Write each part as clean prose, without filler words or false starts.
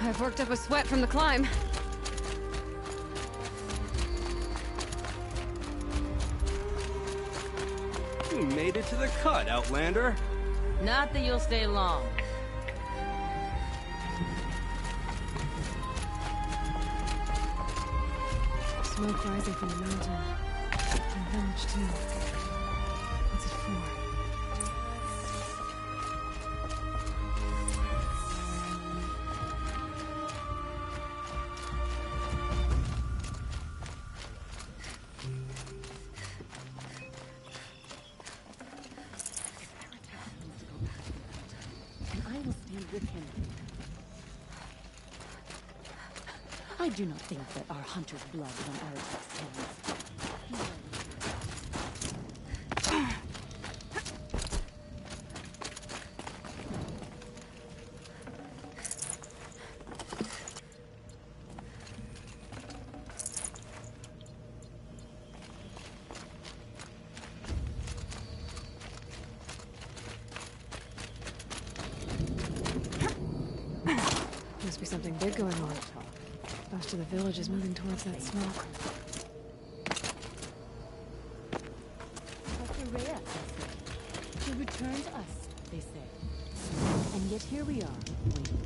I've worked up a sweat from the climb. You made it to the cut, Outlander. Not that you'll stay long. Smoke rising from the mountain. And a village, too. What's it for? And I will stand with him. I do not think that our hunter's blood is on Aratek's hands. Must be something big going on. Most of the village is moving towards that smoke. Dr. Rhea, they say. To return to us, they say. And yet here we are, waiting.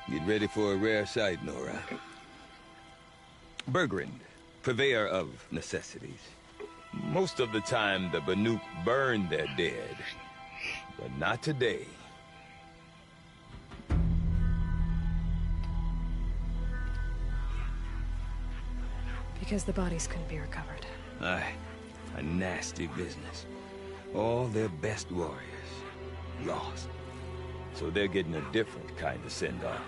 Get ready for a rare sight, Nora. Bergrand, purveyor of necessities. Most of the time, the Banuk burn their dead. But not today. Because the bodies couldn't be recovered. Aye, a nasty business. All their best warriors lost. So they're getting a different kind of send-off.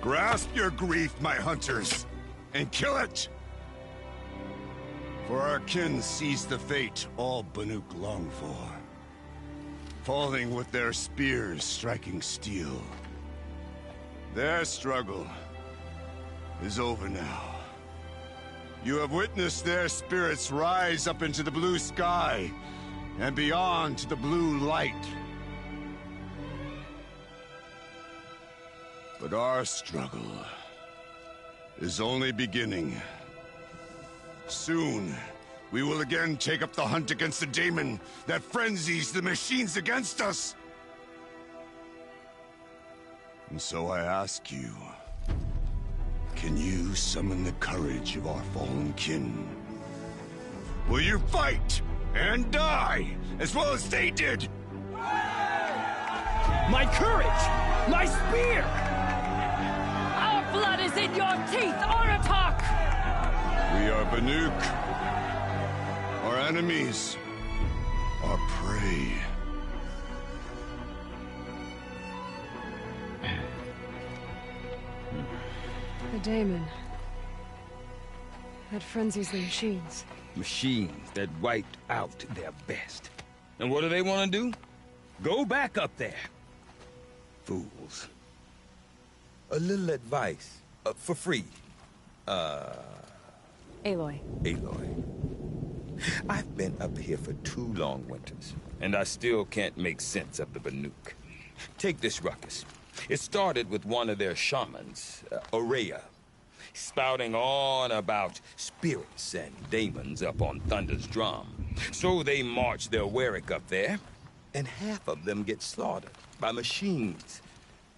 Grasp your grief, my hunters, and kill it! For our kin sees the fate all Banuk long for. Falling with their spears striking steel. Their struggle is over now. You have witnessed their spirits rise up into the blue sky and beyond to the blue light. But our struggle is only beginning. Soon, we will again take up the hunt against the daemon that frenzies the machines against us. And so I ask you, can you summon the courage of our fallen kin? Will you fight and die as well as they did? My courage! My spear! Our blood is in your teeth, Aratak! We are Banuk. Our enemies are prey. The daemon. That frenzies the machines. Machines that wiped out their best. And what do they want to do? Go back up there. Fools. A little advice. For free. Aloy. Aloy. I've been up here for 2 long winters, and I still can't make sense of the Banuk. Take this ruckus. It started with one of their shamans, Aurea, spouting on about spirits and demons up on Thunder's drum. So they march their Warwick up there, and half of them get slaughtered by machines.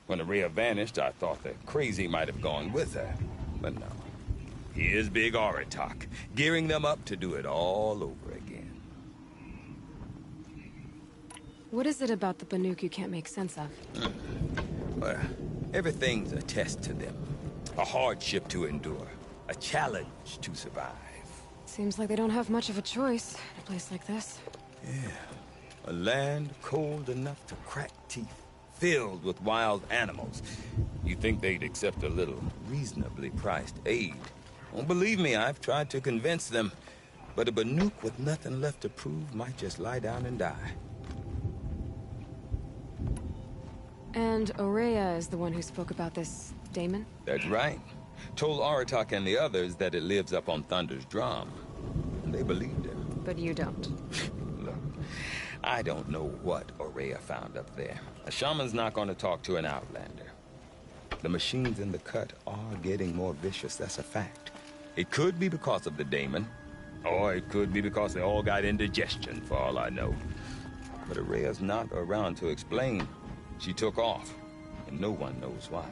When Aurea vanished, I thought the crazy might have gone with her, but no. Here's Big Aratak, gearing them up to do it all over again. What is it about the Banuk you can't make sense of? Well, everything's a test to them. A hardship to endure. A challenge to survive. Seems like they don't have much of a choice in a place like this. Yeah. A land cold enough to crack teeth. Filled with wild animals. You think they'd accept a little reasonably priced aid. Well, believe me, I've tried to convince them. But a Banuk with nothing left to prove might just lie down and die. And Aurea is the one who spoke about this daemon? That's right. Told Aratak and the others that it lives up on Thunder's drum. And they believed him. But you don't. Look, I don't know what Aurea found up there. A shaman's not going to talk to an outlander. The machines in the cut are getting more vicious, that's a fact. It could be because of the daemon, or it could be because they all got indigestion, for all I know. But Aurea's not around to explain. She took off, and no one knows why.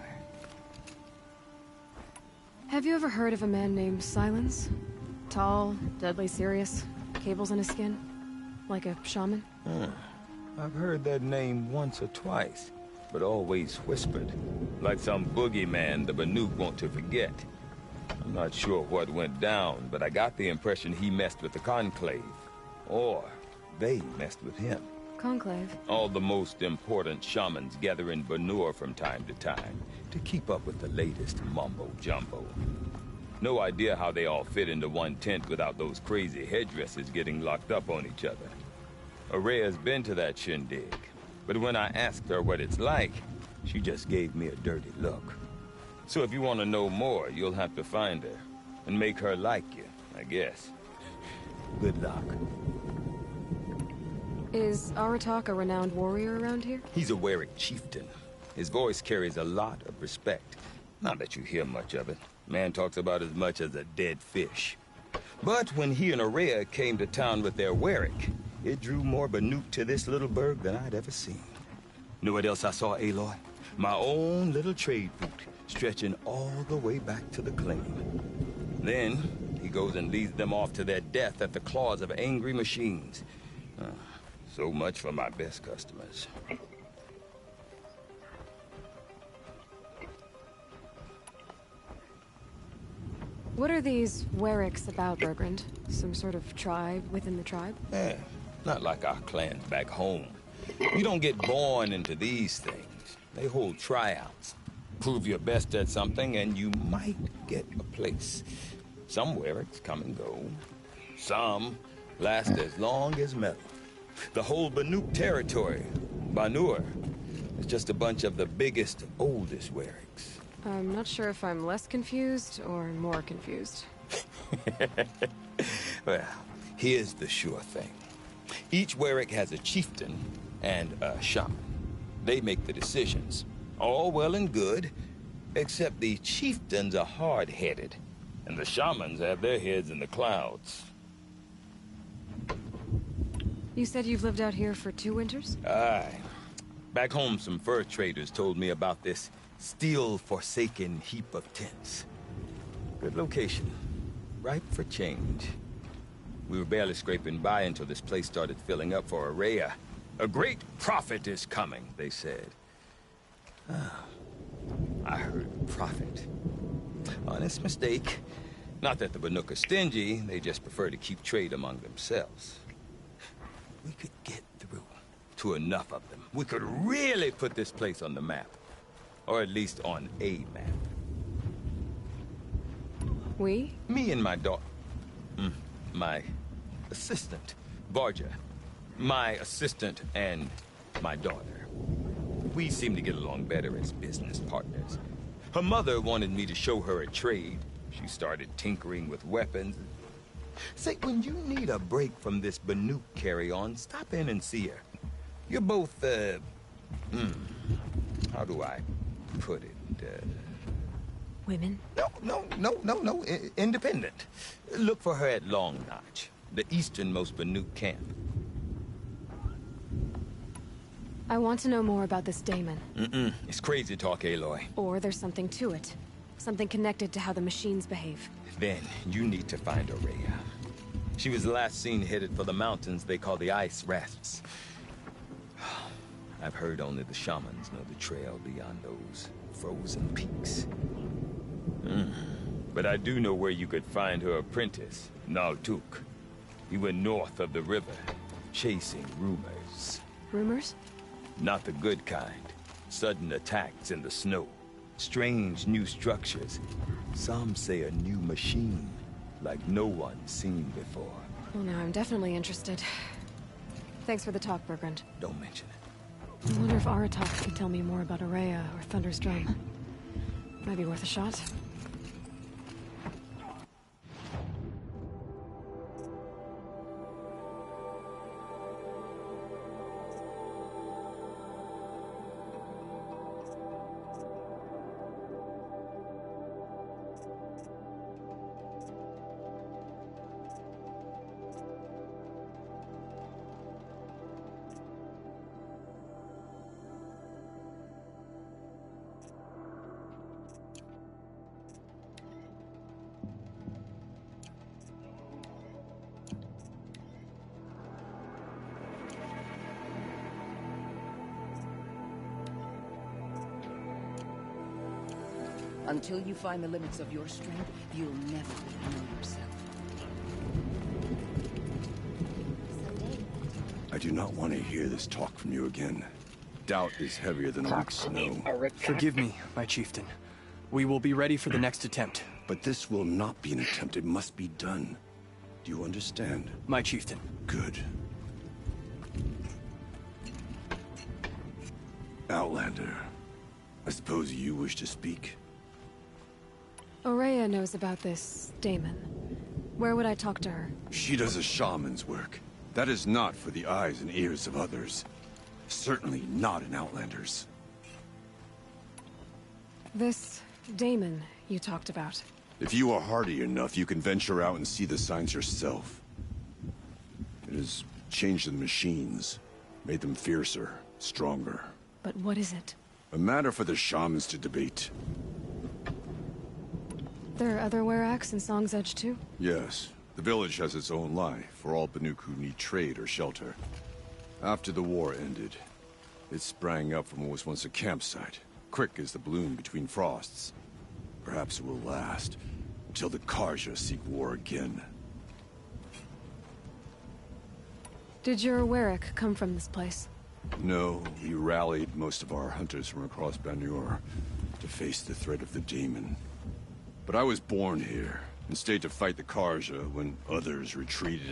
Have you ever heard of a man named Silence? Tall, deadly serious, cables in his skin? Like a shaman? I've heard that name once or twice, but always whispered. Like some boogeyman the Banuk want to forget. I'm not sure what went down, but I got the impression he messed with the Conclave. Or they messed with him. Conclave? All the most important shamans gather in Banur from time to time to keep up with the latest mumbo-jumbo. No idea how they all fit into one tent without those crazy headdresses getting locked up on each other. Aurea's been to that shindig, but when I asked her what it's like, she just gave me a dirty look. So if you want to know more, you'll have to find her and make her like you, I guess. Good luck. Is Aratak a renowned warrior around here? He's a Warwick chieftain. His voice carries a lot of respect. Not that you hear much of it. Man talks about as much as a dead fish. But when he and Aurea came to town with their Warwick, it drew more Banuk to this little burg than I'd ever seen. Know what else I saw, Aloy? My own little trade route, stretching all the way back to the claim. Then, he goes and leads them off to their death at the claws of angry machines. So much for my best customers. What are these Warwicks about, Bergrand? Some sort of tribe within the tribe? Yeah, not like our clans back home. You don't get born into these things. They hold tryouts. Prove your best at something and you might get a place. Some Warwicks come and go. Some last as long as metal. The whole Banuk territory, Banur, is just a bunch of the biggest, oldest Warwicks. I'm not sure if I'm less confused or more confused. Well, here's the sure thing. Each Warwick has a chieftain and a shaman. They make the decisions. All well and good, except the chieftains are hard-headed, and the shamans have their heads in the clouds. You said you've lived out here for 2 winters? Aye. Back home, some fur traders told me about this steel-forsaken heap of tents. Good location. Ripe for change. We were barely scraping by until this place started filling up for Araya. A great prophet is coming, they said. I heard prophet. Honest mistake. Not that the Banuk are stingy, they just prefer to keep trade among themselves. We could get through to enough of them. We could really put this place on the map. Or at least on a map. We? Me and my daughter. My assistant, Barja. My assistant and my daughter. We seem to get along better as business partners. Her mother wanted me to show her a trade. She started tinkering with weapons. Say, when you need a break from this Banuk carry-on, stop in and see her. You're both, how do I put it? Women? No. Independent. Look for her at Long Notch, the easternmost Banuk camp. I want to know more about this Damon. It's crazy talk, Aloy. Or there's something to it. Something connected to how the machines behave. Then you need to find Araya. She was last seen headed for the mountains they call the Ice Rasps. I've heard only the shamans know the trail beyond those frozen peaks. But I do know where you could find her apprentice, Naltuk. He went north of the river, chasing rumors. Rumors? Not the good kind. Sudden attacks in the snow. Strange new structures. Some say a new machine, like no one's seen before. Well, now I'm definitely interested. Thanks for the talk, Bergrand. Don't mention it. I wonder if Aratak could tell me more about Araya or Thunder's Drum. Might be worth a shot. Until you find the limits of your strength, you'll never really know yourself. I do not want to hear this talk from you again. Doubt is heavier than a week's snow. Forgive me, my chieftain. We will be ready for the next attempt. But this will not be an attempt. It must be done. Do you understand? My chieftain. Good. Outlander, I suppose you wish to speak? Araya knows about this Damon. Where would I talk to her? She does a shaman's work. That is not for the eyes and ears of others. Certainly not an Outlander's. This Damon you talked about. If you are hardy enough, you can venture out and see the signs yourself. It has changed the machines, made them fiercer, stronger. But what is it? A matter for the shamans to debate. There are other Weraks in Song's Edge too? Yes. The village has its own life for all Banuk who need trade or shelter. After the war ended, it sprang up from what was once a campsite, quick as the bloom between frosts. Perhaps it will last until the Karja seek war again. Did your Werak come from this place? No, we rallied most of our hunters from across Banur to face the threat of the Daemon. But I was born here and stayed to fight the Karja when others retreated.